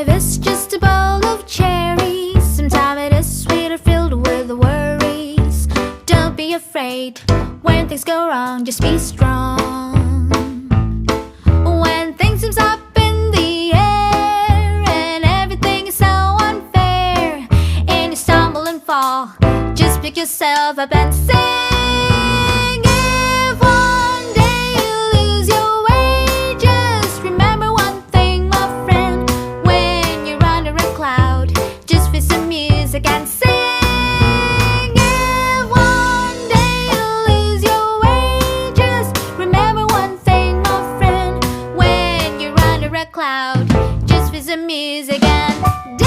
Life is just a bowl of cherries. Sometimes it is sweet or filled with worries. Don't be afraid when things go wrong, just be strong. When things seem up in the air and everything is so unfair, and you stumble and fall, just pick yourself up and sing. If one day you lose your way, just remember one thing, my friend. When you're under a cloud, just feel some music and sing. If one day you lose your way, just remember one thing, my friend. When you're under a cloud, just feel some music and